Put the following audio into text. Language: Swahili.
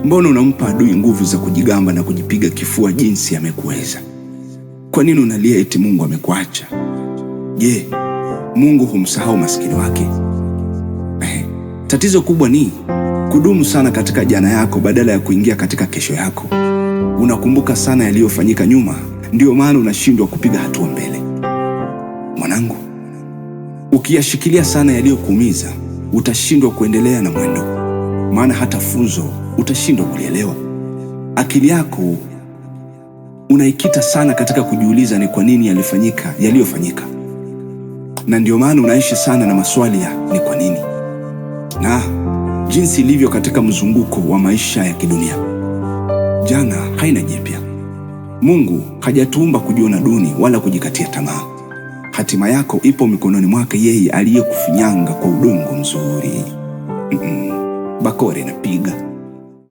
Mbona unampa adui nguvu za kujigamba na kujipiga kifua jinsi amekuweza? Kwa nini unalia eti Mungu amekuacha? Je, Mungu humsahau maskini wake? Tatizo kubwa ni kudumu sana katika jana yako badala ya kuingia katika kesho yako. Unakumbuka sana yaliyofanyika nyuma, ndio maana unashindwa kupiga hatua mbele. Mwanangu, ukiyashikilia sana yaliyokuumiza, utashindwa kuendelea na mwendo, maana hata funzo utashindwa kulielewa. Akili yako unaikita sana katika kujiuliza ni kwa nini yaliyofanyika, na ndio maana unaishi sana na maswali ya ni kwa nini, na jinsi ilivyo katika mzunguko wa maisha ya kidunia. Jana haina jipya. Mungu hajatuumba kujiona duni wala kujikatia tamaa. Hatima yako ipo mikononi mwake, yeye aliyekufinyanga kwa udongo mzuri. Bakora inapiga.